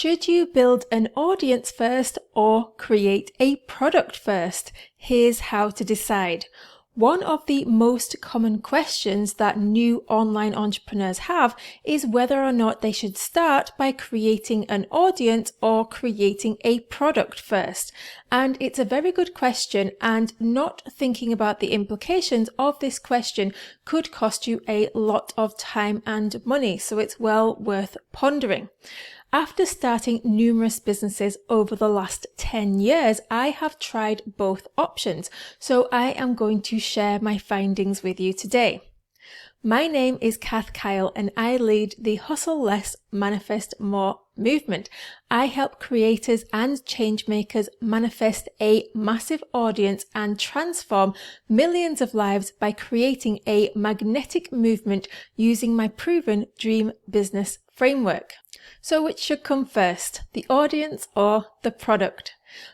Should you build an audience first or create a product first? Here's how to decide. One of the most common questions that new online entrepreneurs have is whether or not they should start by creating an audience or creating a product first. And it's a very good question, and not thinking about the implications of this question could cost you a lot of time and money, so it's well worth pondering. After starting numerous businesses over the last 10 years, I have tried both options, so I am going to share my findings with you today. My name is Kath Kyle and I lead the Hustle Less, Manifest More movement. I help creators and change makers manifest a massive audience and transform millions of lives by creating a magnetic movement using my proven dream business framework. So which should come first, the audience or the product?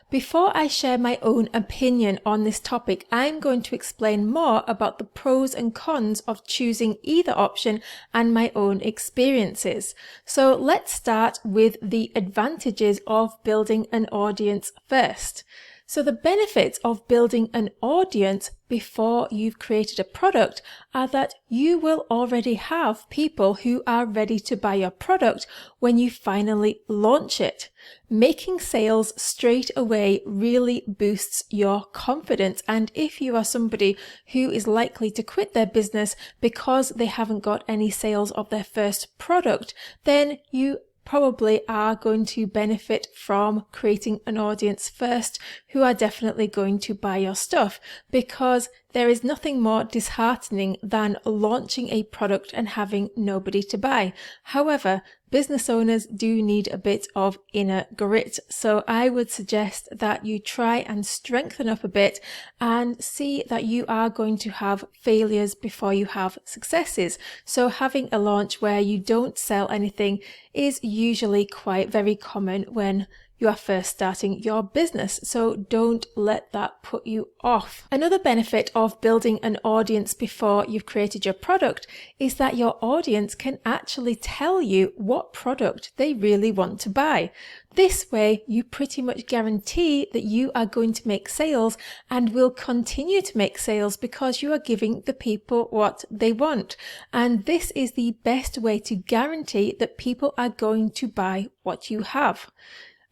Before I share my own opinion on this topic, I'm going to explain more about the pros and cons of choosing either option and my own experiences. So let's start with the advantages of building an audience first. So the benefits of building an audience before you've created a product are that you will already have people who are ready to buy your product when you finally launch it. Making sales straight away really boosts your confidence, and if you are somebody who is likely to quit their business because they haven't got any sales of their first product, then you probably are going to benefit from creating an audience first who are definitely going to buy your stuff, because there is nothing more disheartening than launching a product and having nobody to buy. However, business owners do need a bit of inner grit, so I would suggest that you try and strengthen up a bit and see that you are going to have failures before you have successes. So having a launch where you don't sell anything is usually quite very common when you are first starting your business, so don't let that put you off. Another benefit of building an audience before you've created your product is that your audience can actually tell you what product they really want to buy. This way, you pretty much guarantee that you are going to make sales and will continue to make sales because you are giving the people what they want. And this is the best way to guarantee that people are going to buy what you have.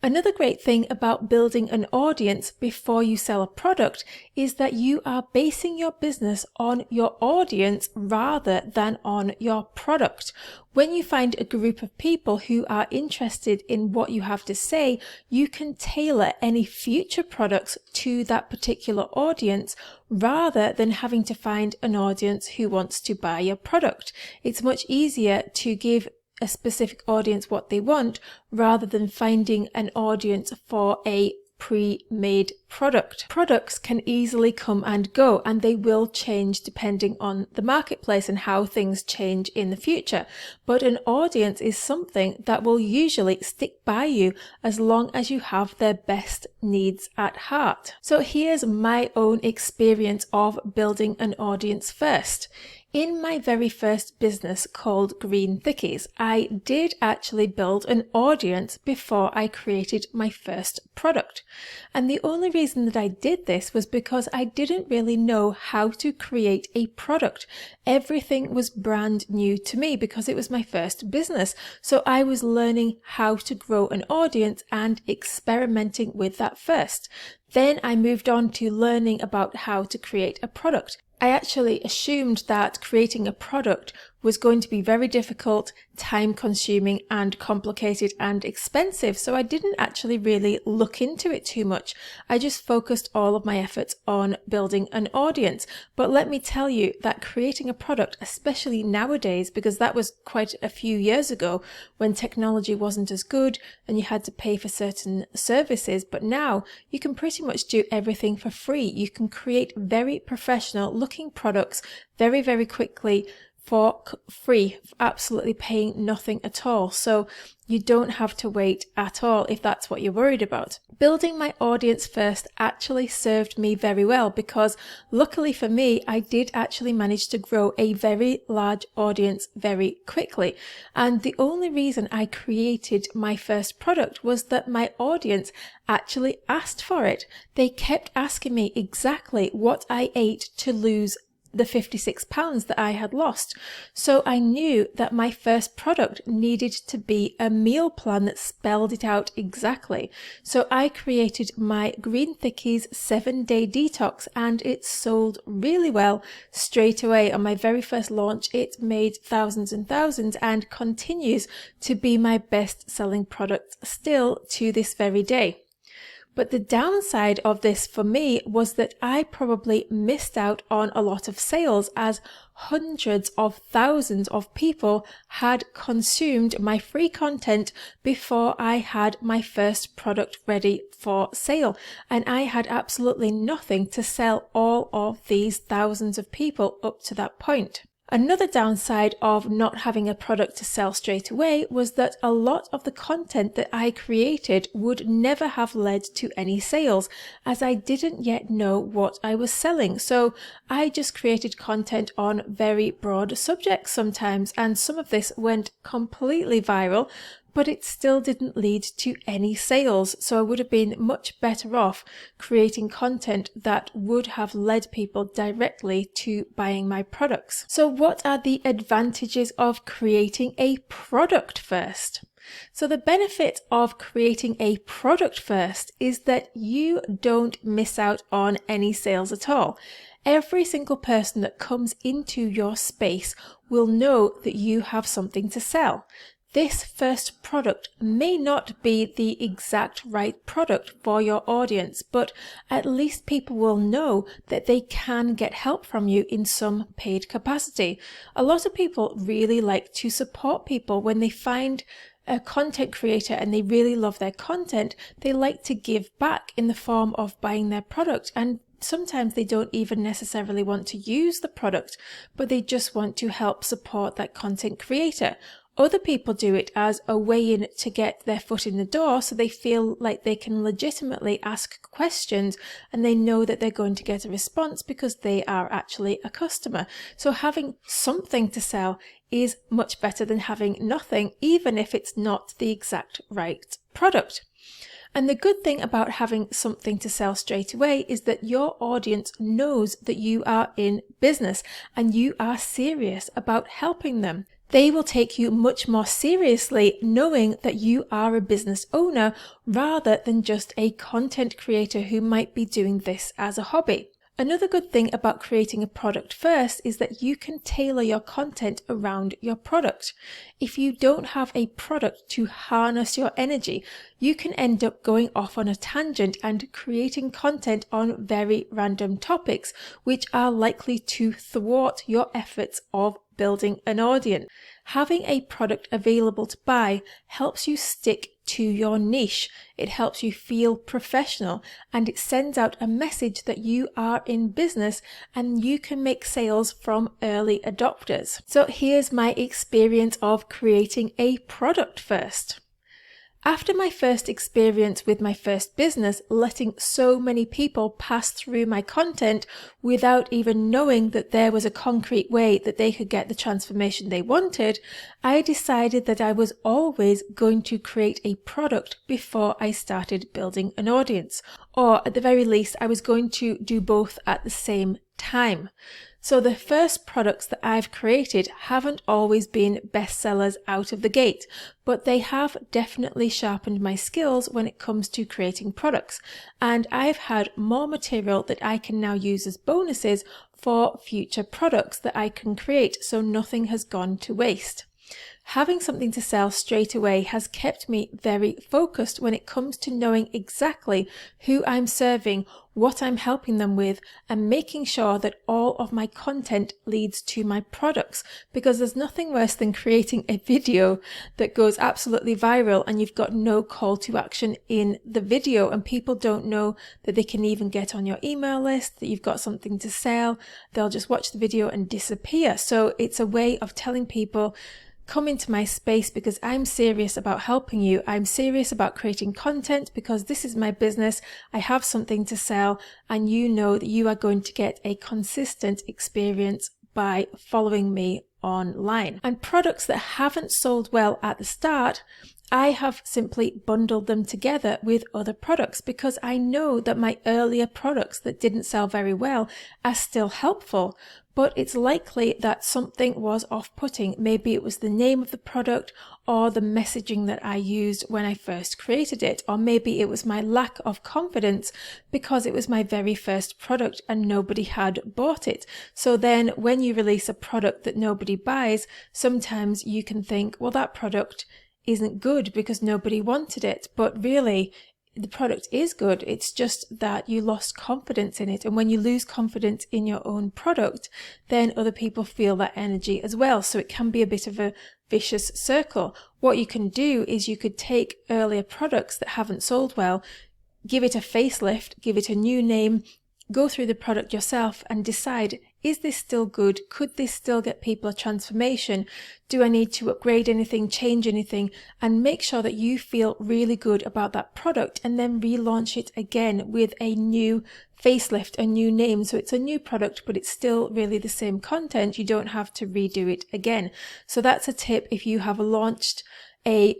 Another great thing about building an audience before you sell a product is that you are basing your business on your audience rather than on your product. When you find a group of people who are interested in what you have to say, you can tailor any future products to that particular audience rather than having to find an audience who wants to buy your product. It's much easier to give a specific audience what they want rather than finding an audience for a pre-made product. Products can easily come and go, and they will change depending on the marketplace and how things change in the future. But an audience is something that will usually stick by you as long as you have their best needs at heart. So here's my own experience of building an audience first. In my very first business called Green Thickies, I did actually build an audience before I created my first product. And the only reason that I did this was because I didn't really know how to create a product. Everything was brand new to me because it was my first business. So I was learning how to grow an audience and experimenting with that first. Then I moved on to learning about how to create a product. I actually assumed that creating a product was going to be very difficult, time-consuming and complicated and expensive, so I didn't actually really look into it too much. I just focused all of my efforts on building an audience. But let me tell you that creating a product, especially nowadays, because that was quite a few years ago when technology wasn't as good and you had to pay for certain services, but now you can pretty much do everything for free. You can create very professional looking products very, very quickly for free, absolutely paying nothing at all. So you don't have to wait at all if that's what you're worried about. Building my audience first actually served me very well because luckily for me, I did actually manage to grow a very large audience very quickly. And the only reason I created my first product was that my audience actually asked for it. They kept asking me exactly what I ate to lose the 56 pounds that I had lost. So I knew that my first product needed to be a meal plan that spelled it out exactly. So I created my Green Thickies 7-day detox and it sold really well straight away. On my very first launch, it made thousands and thousands and continues to be my best selling product still to this very day. But the downside of this for me was that I probably missed out on a lot of sales as hundreds of thousands of people had consumed my free content before I had my first product ready for sale. And I had absolutely nothing to sell all of these thousands of people up to that point. Another downside of not having a product to sell straight away was that a lot of the content that I created would never have led to any sales as I didn't yet know what I was selling. So I just created content on very broad subjects sometimes, and some of this went completely viral, but it still didn't lead to any sales. So I would have been much better off creating content that would have led people directly to buying my products. So what are the advantages of creating a product first? So the benefit of creating a product first is that you don't miss out on any sales at all. Every single person that comes into your space will know that you have something to sell. This first product may not be the exact right product for your audience, but at least people will know that they can get help from you in some paid capacity. A lot of people really like to support people when they find a content creator and they really love their content. They like to give back in the form of buying their product, and sometimes they don't even necessarily want to use the product, but they just want to help support that content creator. Other people do it as a way in to get their foot in the door, so they feel like they can legitimately ask questions and they know that they're going to get a response because they are actually a customer. So having something to sell is much better than having nothing, even if it's not the exact right product. And the good thing about having something to sell straight away is that your audience knows that you are in business and you are serious about helping them. They will take you much more seriously knowing that you are a business owner rather than just a content creator who might be doing this as a hobby. Another good thing about creating a product first is that you can tailor your content around your product. If you don't have a product to harness your energy, you can end up going off on a tangent and creating content on very random topics, which are likely to thwart your efforts of building an audience. Having a product available to buy helps you stick to your niche. It helps you feel professional and it sends out a message that you are in business and you can make sales from early adopters. So here's my experience of creating a product first. After my first experience with my first business, letting so many people pass through my content without even knowing that there was a concrete way that they could get the transformation they wanted, I decided that I was always going to create a product before I started building an audience. Or at the very least, I was going to do both at the same time. So the first products that I've created haven't always been bestsellers out of the gate, but they have definitely sharpened my skills when it comes to creating products. And I've had more material that I can now use as bonuses for future products that I can create, so nothing has gone to waste. Having something to sell straight away has kept me very focused when it comes to knowing exactly who I'm serving, what I'm helping them with, and making sure that all of my content leads to my products, because there's nothing worse than creating a video that goes absolutely viral and you've got no call to action in the video and people don't know that they can even get on your email list, that you've got something to sell. They'll just watch the video and disappear. So it's a way of telling people, come into my space because I'm serious about helping you. I'm serious about creating content because this is my business. I have something to sell and you know that you are going to get a consistent experience by following me online. And products that haven't sold well at the start, I have simply bundled them together with other products because I know that my earlier products that didn't sell very well are still helpful. But it's likely that something was off-putting. Maybe it was the name of the product or the messaging that I used when I first created it. Or maybe it was my lack of confidence because it was my very first product and nobody had bought it. So then when you release a product that nobody buys, sometimes you can think, well, that product isn't good because nobody wanted it. But really, the product is good. It's just that you lost confidence in it. And when you lose confidence in your own product, then other people feel that energy as well. So it can be a bit of a vicious circle. What you can do is you could take earlier products that haven't sold well, give it a facelift, give it a new name, go through the product yourself and decide, is this still good? Could this still get people a transformation? Do I need to upgrade anything, change anything? And make sure that you feel really good about that product and then relaunch it again with a new facelift, a new name. So it's a new product, but it's still really the same content. You don't have to redo it again. So that's a tip if you have launched a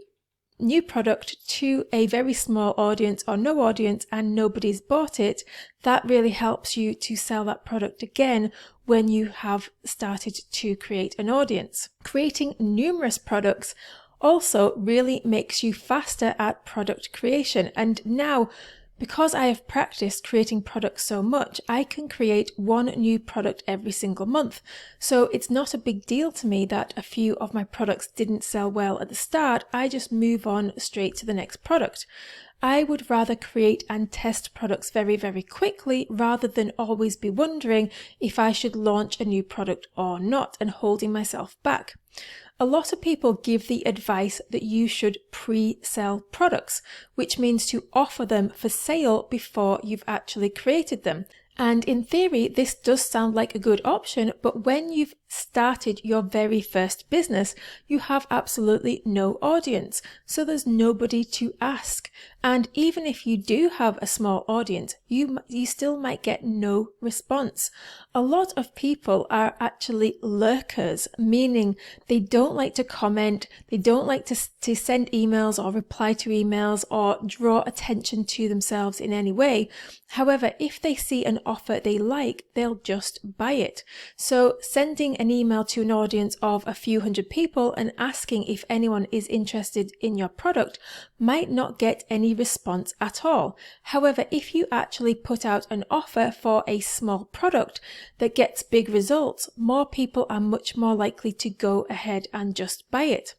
new product to a very small audience or no audience and nobody's bought it. That really helps you to sell that product again when you have started to create an audience. Creating numerous products also really makes you faster at product creation. And now, because I have practiced creating products so much, I can create one new product every single month. So it's not a big deal to me that a few of my products didn't sell well at the start. I just move on straight to the next product. I would rather create and test products very, very quickly rather than always be wondering if I should launch a new product or not and holding myself back. A lot of people give the advice that you should pre-sell products, which means to offer them for sale before you've actually created them. And in theory, this does sound like a good option, but when you've started your very first business, you have absolutely no audience. So there's nobody to ask. And even if you do have a small audience, you still might get no response. A lot of people are actually lurkers, meaning they don't like to comment, they don't like to send emails or reply to emails or draw attention to themselves in any way. However, if they see an offer they like, they'll just buy it. So sending an email to an audience of a few hundred people and asking if anyone is interested in your product might not get any response at all. However, if you actually put out an offer for a small product that gets big results, more people are much more likely to go ahead and just buy it.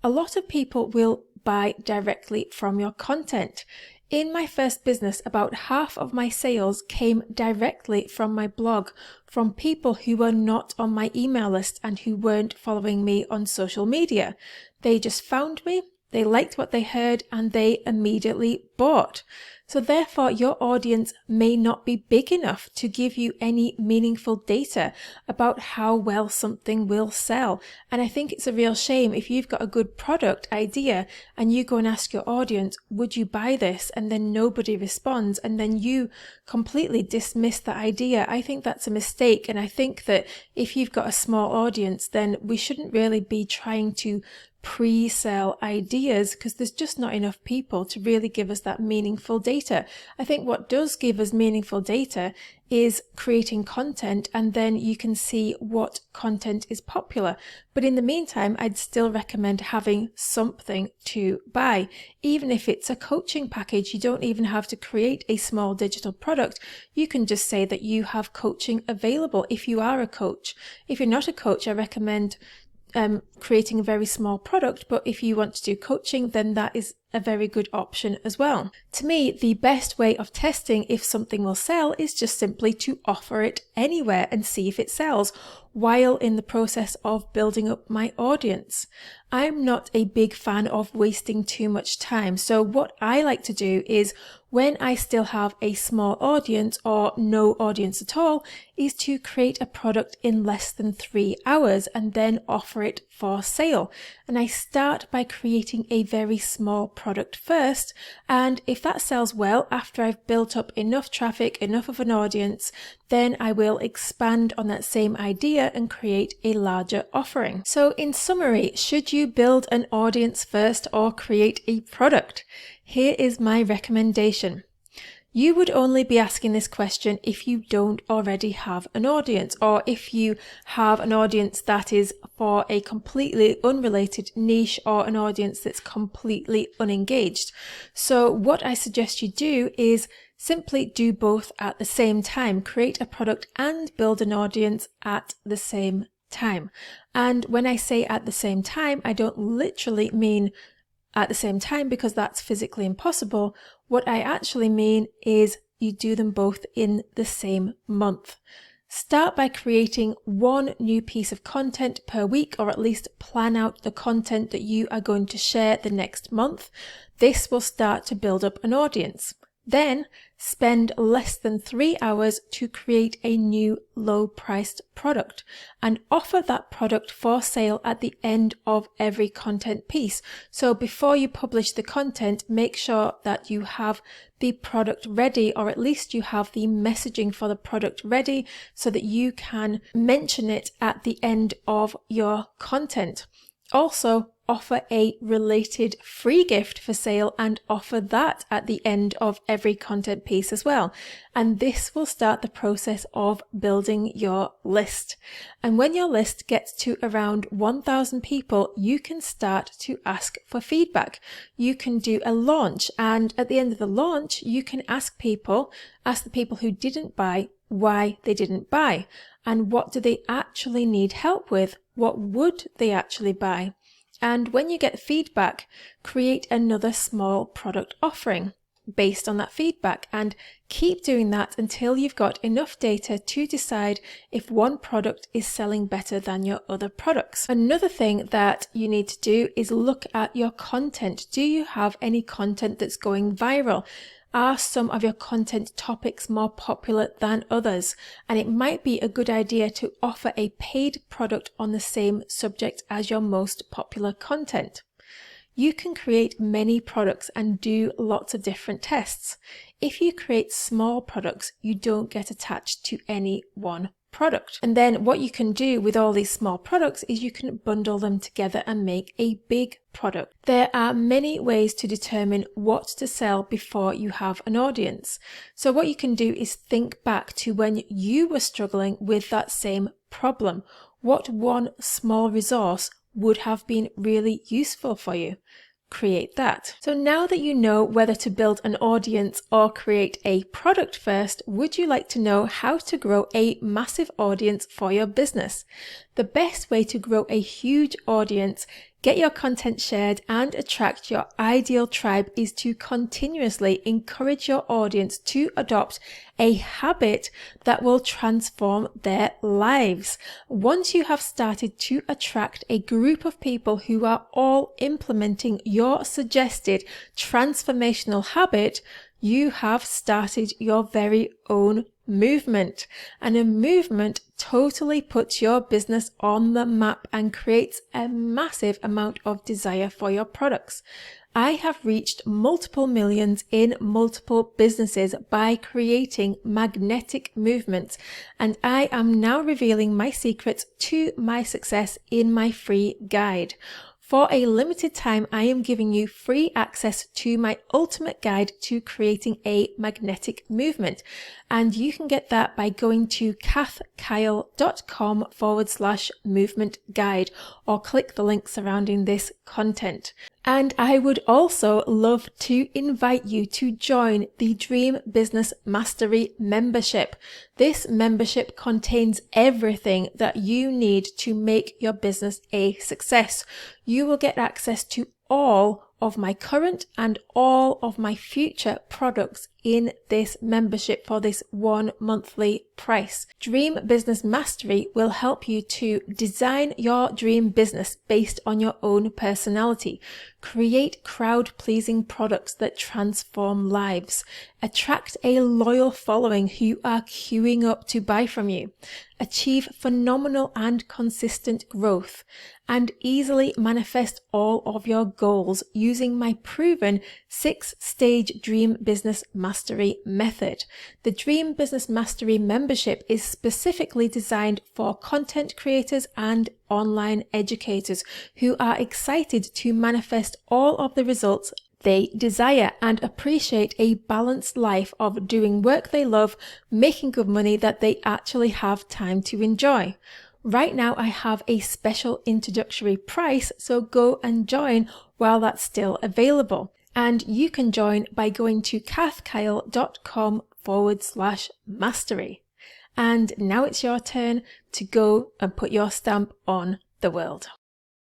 A lot of people will buy directly from your content. In my first business, about half of my sales came directly from my blog, from people who were not on my email list and who weren't following me on social media. They just found me, they liked what they heard, and they immediately bought. So therefore, your audience may not be big enough to give you any meaningful data about how well something will sell. And I think it's a real shame if you've got a good product idea and you go and ask your audience, would you buy this? And then nobody responds and then you completely dismiss the idea. I think that's a mistake. And I think that if you've got a small audience, then we shouldn't really be trying to pre-sell ideas because there's just not enough people to really give us that meaningful data. I think what does give us meaningful data is creating content, and then you can see what content is popular. But in the meantime, I'd still recommend having something to buy. Even if it's a coaching package, you don't even have to create a small digital product. You can just say that you have coaching available if you are a coach. If you're not a coach, I recommend creating a very small product, but if you want to do coaching, then that is a very good option as well. To me, the best way of testing if something will sell is just simply to offer it anywhere and see if it sells while in the process of building up my audience. I'm not a big fan of wasting too much time. So what I like to do is when I still have a small audience or no audience at all, is to create a product in less than 3 hours and then offer it for sale. And I start by creating a very small product first. And if that sells well after I've built up enough traffic, enough of an audience, then I will expand on that same idea and create a larger offering. So in summary, should you build an audience first or create a product? Here is my recommendation. You would only be asking this question if you don't already have an audience, or if you have an audience that is for a completely unrelated niche or an audience that's completely unengaged. So what I suggest you do is simply do both at the same time. Create a product and build an audience at the same time. And when I say at the same time, I don't literally mean at the same time because that's physically impossible. What I actually mean is you do them both in the same month. Start by creating one new piece of content per week, or at least plan out the content that you are going to share the next month. This will start to build up an audience. Then spend less than 3 hours to create a new low-priced product and offer that product for sale at the end of every content piece. So before you publish the content, make sure that you have the product ready, or at least you have the messaging for the product ready so that you can mention it at the end of your content. Also, offer a related free gift for sale and offer that at the end of every content piece as well. And this will start the process of building your list. And when your list gets to around 1,000 people, you can start to ask for feedback. You can do a launch, and at the end of the launch, you can ask the people who didn't buy why they didn't buy and what do they actually need help with. What would they actually buy? And when you get feedback, create another small product offering based on that feedback, and keep doing that until you've got enough data to decide if one product is selling better than your other products. Another thing that you need to do is look at your content. Do you have any content that's going viral? Are some of your content topics more popular than others? And it might be a good idea to offer a paid product on the same subject as your most popular content. You can create many products and do lots of different tests. If you create small products, you don't get attached to any one product. And then what you can do with all these small products is you can bundle them together and make a big product. There are many ways to determine what to sell before you have an audience. So what you can do is think back to when you were struggling with that same problem. What one small resource would have been really useful for you? Create that. So now that you know whether to build an audience or create a product first, would you like to know how to grow a massive audience for your business? The best way to grow a huge audience, get your content shared, and attract your ideal tribe is to continuously encourage your audience to adopt a habit that will transform their lives. Once you have started to attract a group of people who are all implementing your suggested transformational habit, you have started your very own movement. And a movement totally puts your business on the map and creates a massive amount of desire for your products. I have reached multiple millions in multiple businesses by creating magnetic movements, and I am now revealing my secrets to my success in my free guide. For a limited time, I am giving you free access to my ultimate guide to creating a magnetic movement. And you can get that by going to kathkyle.com/movement guide or click the link surrounding this content. And I would also love to invite you to join the Dream Business Mastery membership. This membership contains everything that you need to make your business a success. You will get access to all of my current and all of my future products in this membership for this one monthly price. Dream Business Mastery will help you to design your dream business based on your own personality, create crowd-pleasing products that transform lives, attract a loyal following who are queuing up to buy from you, achieve phenomenal and consistent growth, and easily manifest all of your goals using my proven 6-stage Dream Business Mastery method. The Dream Business Mastery membership is specifically designed for content creators and online educators who are excited to manifest all of the results they desire and appreciate a balanced life of doing work they love, making good money that they actually have time to enjoy. Right now I have a special introductory price, so go and join while that's still available. And you can join by going to kathkyle.com/mastery. And now it's your turn to go and put your stamp on the world.